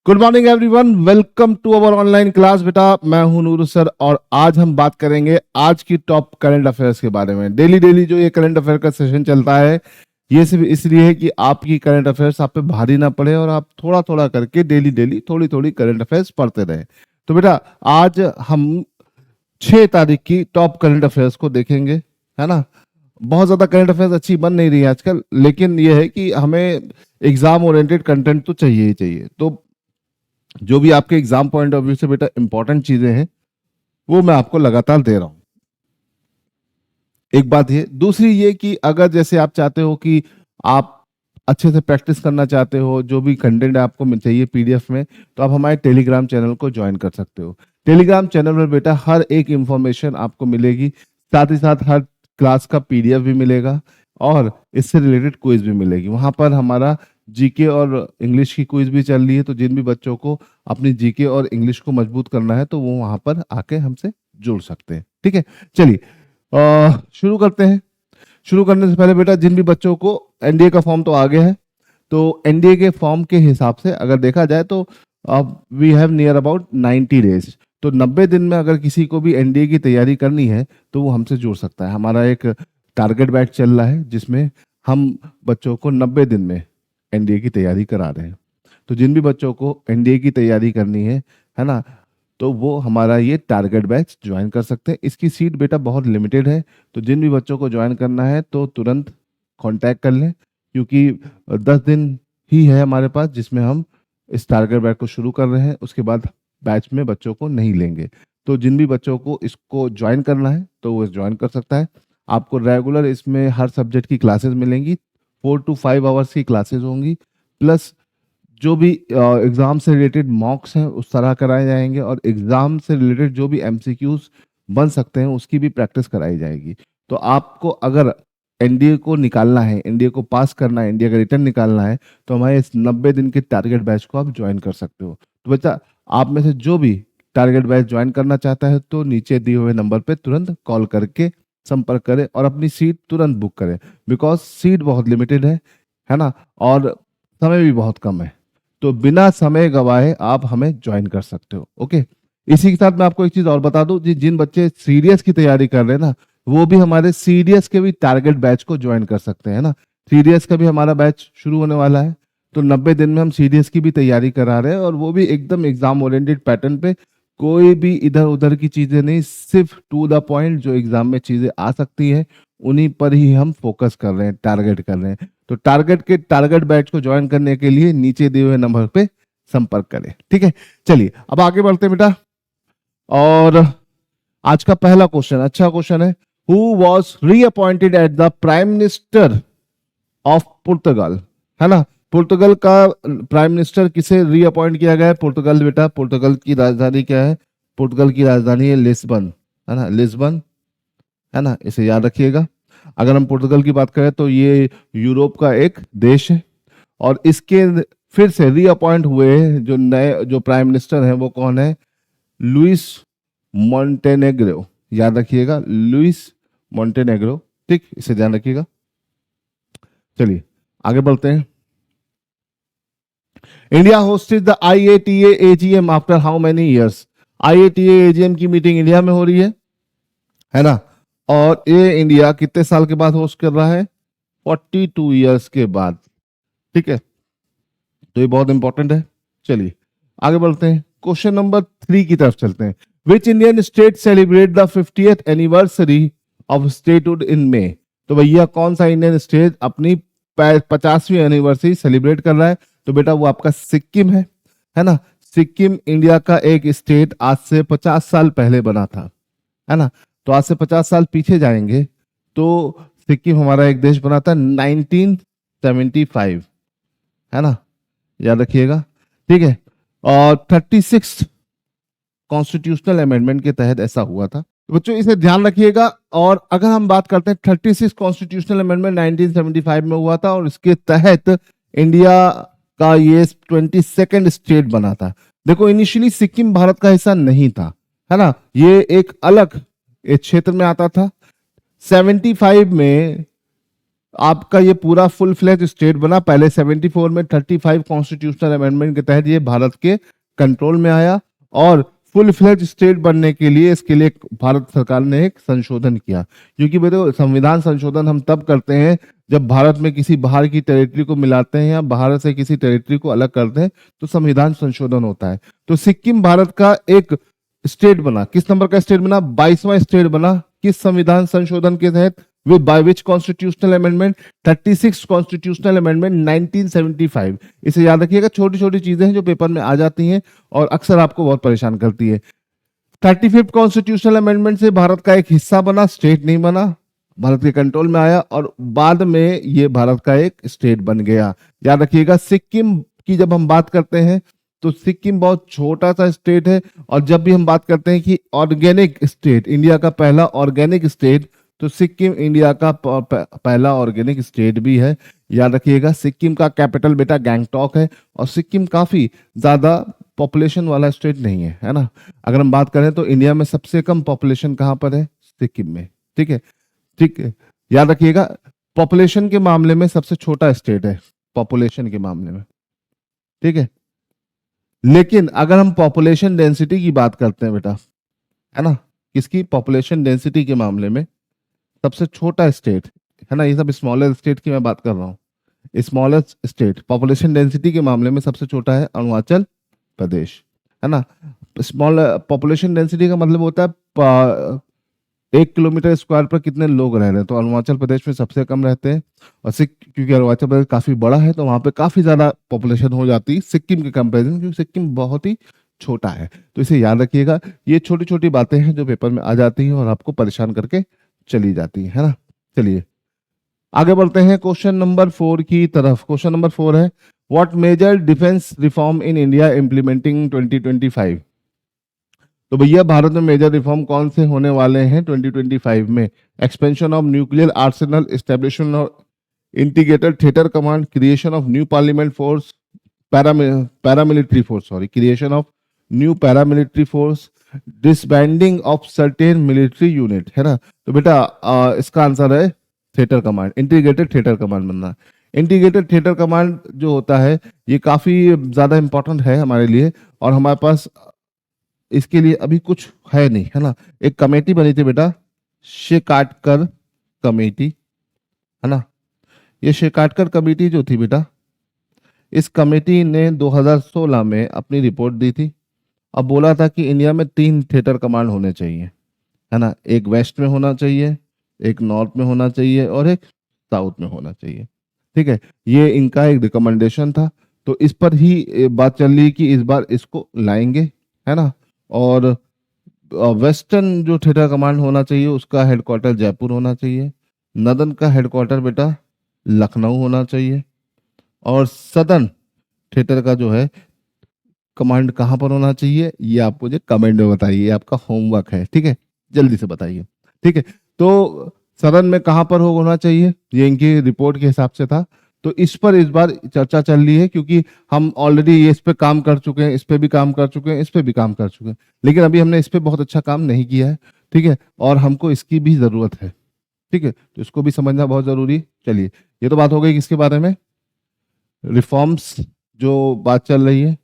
Good morning everyone, welcome to our online class. बेटा मैं हूं नूर सर और आज हम बात करेंगे आज की टॉप करंट अफेयर्स के बारे में। डेली डेली जो ये करंट अफेयर का सेशन चलता है ये सिर्फ इसलिए है कि आपकी करंट अफेयर्स आप पे भारी ना पड़े और आप थोड़ा थोड़ा करके डेली डेली थोड़ी थोड़ी करंट अफेयर्स पढ़ते रहे। तो बेटा आज हम 6 तारीख की टॉप करंट अफेयर्स को देखेंगे, है ना। बहुत ज्यादा करंट अफेयर्स अच्छी बन नहीं रही है आजकल, लेकिन ये है कि हमें एग्जाम ओरिएंटेड कंटेंट तो चाहिए ही चाहिए। तो जो भी आपके एग्जाम पॉइंट ऑफ व्यू से बेटा इंपॉर्टेंट चीजें हैं वो मैं आपको लगातार दे रहा हूं। एक बात ये, दूसरी ये कि अगर जैसे आप चाहते हो कि आप अच्छे से प्रैक्टिस करना चाहते हो, जो भी कंटेंट आपको चाहिए पीडीएफ में, तो आप हमारे टेलीग्राम चैनल को ज्वाइन कर सकते हो। टेलीग्राम चैनल में बेटा हर एक इंफॉर्मेशन आपको मिलेगी, साथ ही साथ हर क्लास का पीडीएफ भी मिलेगा और इससे रिलेटेड क्विज भी मिलेगी। वहां पर हमारा जीके और इंग्लिश की क्विज भी चल रही है, तो जिन भी बच्चों को अपनी जीके और इंग्लिश को मजबूत करना है तो वो वहां पर आके हमसे जुड़ सकते हैं। ठीक है, चलिए शुरू करते हैं। शुरू करने से पहले बेटा जिन भी बच्चों को एनडीए का फॉर्म तो आ गया है, तो एनडीए के फॉर्म के हिसाब से अगर देखा जाए तो अब we have near about 90 days. तो 90 दिन में अगर किसी को भी एनडीए की तैयारी करनी है तो वो हमसे जुड़ सकता है। हमारा एक टारगेट बैच चल रहा है जिसमें हम बच्चों को 90 दिन में एनडीए की तैयारी करा रहे हैं। तो जिन भी बच्चों को एनडीए की तैयारी करनी है ना, तो वो हमारा ये टारगेट बैच ज्वाइन कर सकते हैं। इसकी सीट बेटा बहुत लिमिटेड है, तो जिन भी बच्चों को ज्वाइन करना है तो तुरंत कांटेक्ट कर लें, क्योंकि 10 दिन ही है हमारे पास जिसमें हम इस टारगेट बैच को शुरू कर रहे हैं। उसके बाद बैच में बच्चों को नहीं लेंगे। तो जिन भी बच्चों को इसको ज्वाइन करना है तो वो ज्वाइन कर सकता है। आपको रेगुलर इसमें हर सब्जेक्ट की क्लासेस मिलेंगी, 4 to 5 आवर्स की क्लासेस होंगी, प्लस जो भी एग्जाम से रिलेटेड मॉक्स हैं उस तरह कराए जाएंगे और एग्जाम से रिलेटेड जो भी एमसीक्यूज बन सकते हैं उसकी भी प्रैक्टिस कराई जाएगी। तो आपको अगर एनडीए को निकालना है, एनडीए को पास करना है, एनडीए का रिटर्न निकालना है, तो हमारे इस 90 दिन के टारगेट बैच को आप ज्वाइन कर सकते हो। तो बच्चा आप में से जो भी टारगेट बैच ज्वाइन करना चाहता है तो नीचे दिए हुए नंबर पे तुरंत कॉल करके संपर्क करें और अपनी सीट तुरंत बुक करें, बिकॉज सीट बहुत लिमिटेड है ना, और समय भी बहुत कम है। तो बिना समय गवाए आप हमें ज्वाइन कर सकते हो। ओके, इसी के साथ मैं आपको एक चीज और बता दूं, जिन बच्चे सीडीएस की तैयारी कर रहे हैं ना, वो भी हमारे सीडीएस के भी टारगेट बैच को ज्वाइन कर सकते हैं ना। सीडीएस का भी हमारा बैच शुरू होने वाला है, तो 90 दिन में हम सीडीएस की भी तैयारी करा रहे हैं और वो भी एकदम एग्जाम ओरिएंटेड पैटर्न पे। कोई भी इधर उधर की चीजें नहीं, सिर्फ टू द पॉइंट जो एग्जाम में चीजें आ सकती हैं उन्हीं पर ही हम फोकस कर रहे हैं, टारगेट कर रहे हैं। तो टारगेट बैच को ज्वाइन करने के लिए नीचे दिए हुए नंबर पे संपर्क करें। ठीक है, चलिए अब आगे बढ़ते हैं बेटा। और आज का पहला क्वेश्चन अच्छा क्वेश्चन है। Who was reappointed at the prime minister of Portugal, है ना। पुर्तगाल का प्राइम मिनिस्टर किसे रीअपॉइंट किया गया है? पुर्तगाल बेटा, पुर्तगाल की राजधानी क्या है? पुर्तगाल की राजधानी है लिस्बन, है ना, लिस्बन, है ना, इसे याद रखिएगा। अगर हम पुर्तगाल की बात करें तो ये यूरोप का एक देश है और इसके फिर से रीअपॉइंट हुए जो नए जो प्राइम मिनिस्टर हैं वो कौन है? लुइस मॉन्टेनेग्रो, याद रखिएगा, लुइस मॉन्टेनेग्रो। ठीक, इसे ध्यान रखिएगा। चलिए आगे बढ़ते हैं। India hosted the IATA AGM after how many years? IATA AGM की मीटिंग इंडिया में हो रही है ना, और ये इंडिया कितने साल के बाद होस्ट कर रहा है? 42 इयर्स के बाद। ठीक है, तो ये बहुत इंपॉर्टेंट है। चलिए आगे बढ़ते हैं, क्वेश्चन नंबर 3 की तरफ चलते हैं। Which Indian state celebrate the 50th anniversary of statehood in May? तो भैया कौन सा इंडियन स्टेट अपनी 50वीं एनिवर्सरी सेलिब्रेट कर रहा है? तो बेटा वो आपका सिक्किम है ना। सिक्किम इंडिया का एक स्टेट आज से 50 साल पहले बना था, है ना। तो आज से 50 साल पीछे जाएंगे तो सिक्किम हमारा एक देश बना था 1975, है ना, याद रखिएगा। ठीक है, और 36 कॉन्स्टिट्यूशनल अमेंडमेंट के तहत ऐसा हुआ था। तो बच्चों इसे ध्यान रखिएगा। और अगर हम बात करते हैं 36 कॉन्स्टिट्यूशनल अमेंडमेंट 1975 में हुआ था और इसके तहत इंडिया का ये 22nd स्टेट बना था। देखो इनिशियली सिक्किम भारत का हिस्सा नहीं था, है ना, ये एक अलग क्षेत्र में आता था। 75 में आपका ये पूरा फुल फ्लेज स्टेट बना। पहले 74 में 35 कॉन्स्टिट्यूशनल अमेंडमेंट के तहत ये भारत के कंट्रोल में आया, और फुल फ्लेज स्टेट बनने के लिए इसके लिए भारत सरकार ने एक संशोधन किया। क्योंकि बेटे संविधान संशोधन हम तब करते हैं जब भारत में किसी बाहर की टेरिटरी को मिलाते हैं या भारत से किसी टेरिटरी को अलग करते हैं, तो संविधान संशोधन होता है। तो सिक्किम भारत का एक स्टेट बना। किस नंबर का स्टेट बना? 22वां स्टेट बना। किस संविधान संशोधन के तहत? With by which constitutional amendment? 36 constitutional amendment 1975। इसे याद रखिएगा, छोटी छोटी चीजें हैं जो पेपर में आ जाती हैं और अक्सर आपको बहुत परेशान करती है। 35 कॉन्स्टिट्यूशनल अमेंडमेंट से भारत का एक हिस्सा बना, स्टेट नहीं बना, भारत के कंट्रोल में आया और बाद में ये भारत का एक स्टेट बन गया। याद रखिएगा, सिक्किम की जब हम बात करते हैं तो सिक्किम बहुत छोटा सा स्टेट है, और जब भी हम बात करते हैं कि ऑर्गेनिक स्टेट, इंडिया का पहला ऑर्गेनिक स्टेट, तो सिक्किम इंडिया का पहला ऑर्गेनिक स्टेट भी है। याद रखिएगा, सिक्किम का कैपिटल बेटा गैंगटॉक है, और सिक्किम काफी ज्यादा पॉपुलेशन वाला स्टेट नहीं है, है ना। अगर हम बात करें तो इंडिया में सबसे कम पॉपुलेशन कहाँ पर है? सिक्किम में। ठीक है, ठीक है, याद रखिएगा, पॉपुलेशन के मामले में सबसे छोटा स्टेट है, पॉपुलेशन के मामले में। ठीक है, लेकिन अगर हम पॉपुलेशन डेंसिटी की बात करते हैं बेटा, है ना, किसकी? पॉपुलेशन डेंसिटी के मामले में सबसे छोटा स्टेट, है ना, ये सब स्मॉलेस्ट स्टेट की मैं बात कर रहा हूँ। स्मॉलेस्ट स्टेट पॉपुलेशन डेंसिटी के मामले में सबसे छोटा है अरुणाचल प्रदेश, है ना। स्मॉल पॉपुलेशन डेंसिटी का मतलब होता है 1 किलोमीटर स्क्वायर पर कितने लोग रह रहे हैं, तो अरुणाचल प्रदेश में सबसे कम रहते हैं। और क्योंकि अरुणाचल प्रदेश काफी बड़ा है तो वहां पे काफी ज्यादा पॉपुलेशन हो जाती है सिक्किम के कंपैरिजन, क्योंकि सिक्किम बहुत ही छोटा है। तो इसे याद रखिएगा, ये छोटी छोटी बातें हैं जो पेपर में आ जाती हैं और आपको परेशान करके चली जाती है ना। चलिए आगे बढ़ते हैं क्वेश्चन नंबर 4 की तरफ। क्वेश्चन नंबर 4 है, what major defence reform in India implementing 2025? तो भैया भारत में मेजर रिफॉर्म कौन से होने वाले हैं 2025 में? Expansion of nuclear arsenal, establishment of integrated theatre command, creation of new parliament force, paramilitary force, sorry, creation of new paramilitary force, disbanding of certain military unit, है ना। तो बेटा इसका आंसर है theatre command, integrated theatre command बनना। Integrated theatre command जो होता है ये काफी ज्यादा इंपॉर्टेंट है हमारे लिए, और हमारे पास इसके लिए अभी कुछ है नहीं, है ना। एक कमेटी बनी थी बेटा, शेकाटकर कमेटी, है ना। ये शेकाटकर कमेटी जो थी बेटा, इस कमेटी ने 2016 में अपनी रिपोर्ट दी थी और बोला था कि इंडिया में 3 थिएटर कमांड होने चाहिए, है ना। एक वेस्ट में होना चाहिए, एक नॉर्थ में होना चाहिए और एक साउथ में होना चाहिए। ठीक है, ये इनका एक रिकमेंडेशन था, तो इस पर ही बात चल रही कि इस बार इसको लाएंगे, है ना। और वेस्टर्न जो थिएटर कमांड होना चाहिए उसका हेडक्वार्टर जयपुर होना चाहिए, नदन का हेडक्वार्टर बेटा लखनऊ होना चाहिए, और सदर्न थिएटर का जो है कमांड कहाँ पर होना चाहिए ये आप मुझे कमेंट में बताइए, ये आपका होमवर्क है। ठीक है, जल्दी से बताइए। ठीक है, तो सदन में कहाँ पर होना चाहिए ये इनकी रिपोर्ट के हिसाब से था, तो इस पर इस बार चर्चा चल रही है, क्योंकि हम ऑलरेडी ये इस पे काम कर चुके हैं, इस पे भी काम कर चुके हैं, इस पे भी काम कर चुके हैं, लेकिन अभी हमने इस पे बहुत अच्छा काम नहीं किया है। ठीक है, और हमको इसकी भी जरूरत है। ठीक है, तो इसको भी समझना बहुत जरूरी है। चलिए, ये तो बात हो गई किसके बारे में? रिफॉर्म्स जो बात चल रही है।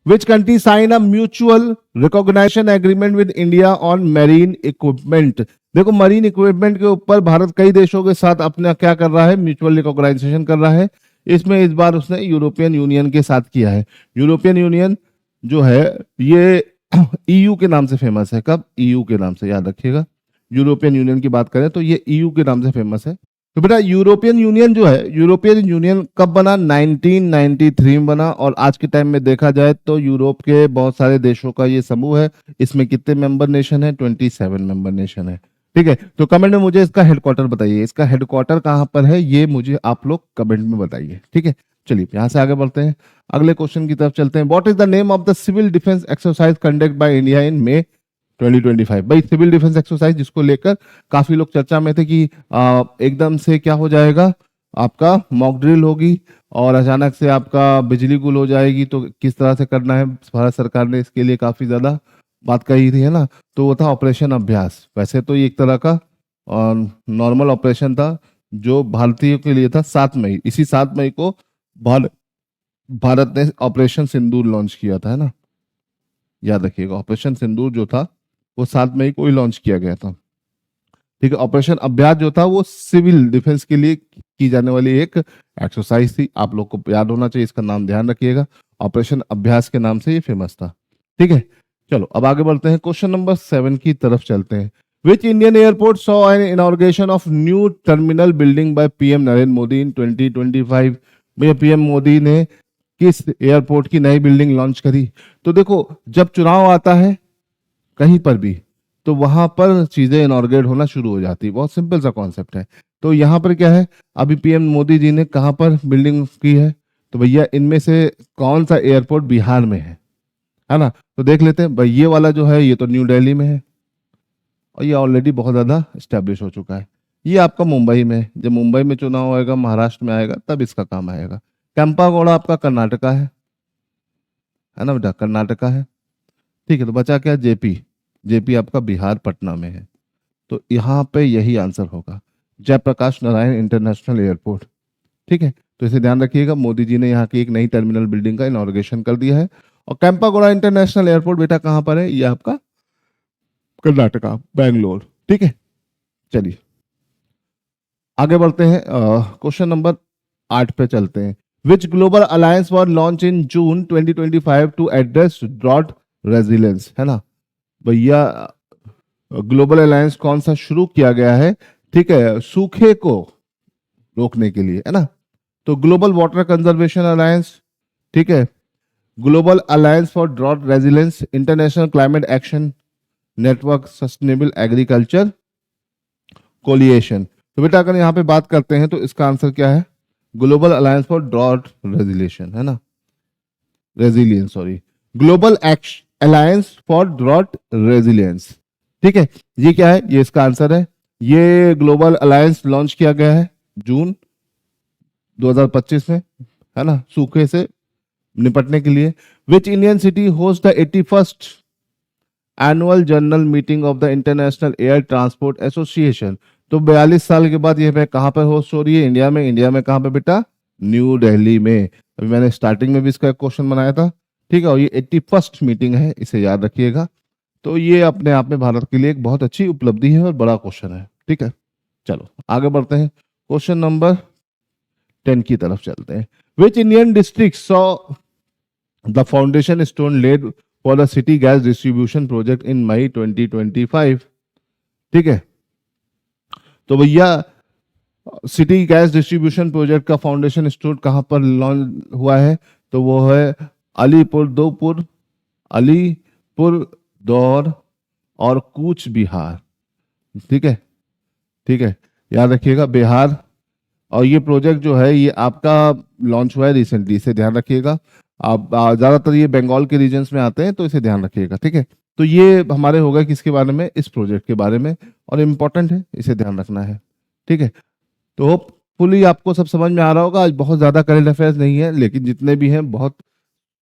Which country sign a mutual recognition agreement with India on marine equipment? देखो, मरीन इक्विपमेंट के ऊपर भारत कई देशों के साथ अपना क्या कर रहा है? म्यूचुअल रिकॉग्नाइजेशन कर रहा है। इसमें इस बार उसने यूरोपियन यूनियन के साथ किया है। यूरोपियन यूनियन जो है ये ईयू के नाम से फेमस है। कब? ईयू के नाम से, याद रखिएगा। यूरोपियन यूनियन की बात करें तो ये ईयू के नाम से फेमस है। तो बेटा यूरोपियन यूनियन जो है, यूरोपियन यूनियन कब बना? 1993 में बना, और आज के टाइम में देखा जाए तो यूरोप के बहुत सारे देशों का ये समूह है। इसमें कितने मेंबर नेशन है? 27 मेंबर नेशन है। ठीक है, तो कमेंट में मुझे इसका हेडक्वार्टर बताइए, इसका हेडक्वार्टर कहाँ पर है ये मुझे आप लोग कमेंट में बताइए। ठीक है, चलिए यहाँ से आगे बढ़ते हैं, अगले क्वेश्चन की तरफ चलते हैं। What is the name of the civil defence exercise conduct by India in May 2025? भाई सिविल डिफेंस एक्सरसाइज जिसको लेकर काफी लोग चर्चा में थे कि एकदम से क्या हो जाएगा, आपका मॉक ड्रिल होगी और अचानक से आपका बिजली गुल हो जाएगी, तो किस तरह से करना है। भारत सरकार ने इसके लिए काफी ज्यादा बात कही थी, है ना। तो वो था ऑपरेशन अभ्यास। वैसे तो ये एक तरह का नॉर्मल ऑपरेशन था जो भारतीयों के लिए था 7 मई, इसी 7 मई को भारत भारत ने ऑपरेशन सिंदूर लॉन्च किया था, है ना, याद रखिएगा। ऑपरेशन सिंदूर जो था वो 7 मई को ही लॉन्च किया गया था। ठीक है, ऑपरेशन अभ्यास जो था वो सिविल डिफेंस के लिए की जाने वाली एक एक्सरसाइज थी, आप लोग को याद होना चाहिए, इसका नाम ध्यान रखिएगा, ऑपरेशन अभ्यास के नाम से ये फेमस था। ठीक है, चलो अब आगे बढ़ते हैं, क्वेश्चन नंबर 7 की तरफ चलते हैं। Which Indian airport saw an inauguration of new terminal building by PM Narendra Modi in 2025? भैया पीएम मोदी ने किस एयरपोर्ट की नई बिल्डिंग लॉन्च करी? तो देखो, जब चुनाव आता है कहीं पर भी, तो वहां पर चीजें इनॉर्गेट होना शुरू हो जाती है, बहुत सिंपल सा कॉन्सेप्ट है। तो यहाँ पर क्या है, अभी पीएम मोदी जी ने कहाँ पर बिल्डिंग की है? तो भैया इनमें से कौन सा एयरपोर्ट बिहार में है ना? तो देख लेते हैं भाई, ये वाला जो है ये तो न्यू दिल्ली में है, और ये ऑलरेडी बहुत ज्यादा स्टैब्लिश हो चुका है। ये आपका मुंबई में है, जब मुंबई में चुनाव आएगा, महाराष्ट्र में आएगा, तब इसका काम आएगा। कैंपागौड़ा आपका कर्नाटका है ना बेटा, कर्नाटका है। ठीक है, तो बचा क्या? जेपी, जेपी आपका बिहार पटना में है। तो यहाँ पे यही आंसर होगा, जयप्रकाश नारायण इंटरनेशनल एयरपोर्ट। ठीक है, तो इसे ध्यान रखिएगा, मोदी जी ने यहाँ की एक नई टर्मिनल बिल्डिंग का इनॉग्रेशन कर दिया है। और कैंपागोड़ा इंटरनेशनल एयरपोर्ट बेटा कहाँ पर है? ये आपका कर्नाटका, बैंगलोर। ठीक है, चलिए आगे बढ़ते हैं, क्वेश्चन नंबर 8 पे चलते हैं। Which global alliance was launch in June 2025 to address drought resilience? है ना भैया, ग्लोबल अलायंस कौन सा शुरू किया गया है? ठीक है, सूखे को रोकने के लिए, है ना। तो ग्लोबल वाटर कंजर्वेशन अलायंस, ठीक है, global alliance for drought resilience, international climate action network, sustainable agriculture coalition. तो बेटा अगर यहाँ पे बात करते हैं तो इसका आंसर क्या है? Global alliance for drought resilation, है ना, resilience, sorry, global alliance for drought resilience. ठीक है, ये क्या है? ये इसका आंसर है। ये ग्लोबल अलायंस लॉन्च किया गया है जून 2025 में, है ना, सूखे से निपटने के लिए। Which Indian city host the 81st annual general meeting of the international air transport association? तो 42 साल के बाद ये कहाँ पर होस्ट हो रही है? इंडिया में। इंडिया में कहाँ पे बेटा? न्यू दिल्ली में। अभी मैंने स्टार्टिंग में भी इसका क्वेश्चन बनाया था। ठीक है, और ये 81st मीटिंग है, इसे याद रखिएगा। तो ये अपने आप में भारत के लिए एक बहुत अच्छी उपलब्धि है और बड़ा क्वेश्चन है। ठीक है, चलो आगे बढ़ते हैं, क्वेश्चन नंबर 10 की तरफ चलते हैं। Which Indian district saw the foundation stone laid for the city gas distribution project in May 2025? ठीक है, तो भैया सिटी गैस डिस्ट्रीब्यूशन प्रोजेक्ट का फाउंडेशन स्टोन कहां पर लॉन्च हुआ है? तो वो है अलीपुरदुपुर, अलीपुर दौर और कूच बिहार। ठीक है, ठीक है, याद रखिएगा बिहार। और ये प्रोजेक्ट जो है ये आपका लॉन्च हुआ है रिसेंटली, इसे ध्यान रखिएगा। आप ज्यादातर ये बंगाल के रीजन्स में आते हैं, तो इसे ध्यान रखिएगा। ठीक है, तो ये हमारे होगा किसके बारे में? इस प्रोजेक्ट के बारे में, और इम्पोर्टेंट है, इसे ध्यान रखना है। ठीक है, तो होपफुली आपको सब समझ में आ रहा होगा। आज बहुत ज्यादा करंट अफेयर्स नहीं है, लेकिन जितने भी हैं बहुत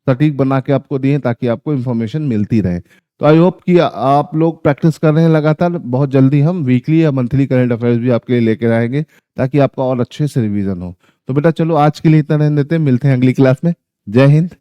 सटीक बना के आपको दिए ताकि आपको इन्फॉर्मेशन मिलती रहे। तो आई होप कि आप लोग प्रैक्टिस कर रहे हैं लगातार। बहुत जल्दी हम वीकली या मंथली करंट अफेयर्स भी आपके लिए लेकर आएंगे ताकि आपका और अच्छे से रिवीजन हो। तो बेटा चलो आज के लिए इतना रहने देते हैं, मिलते हैं अगली क्लास में। जय हिंद।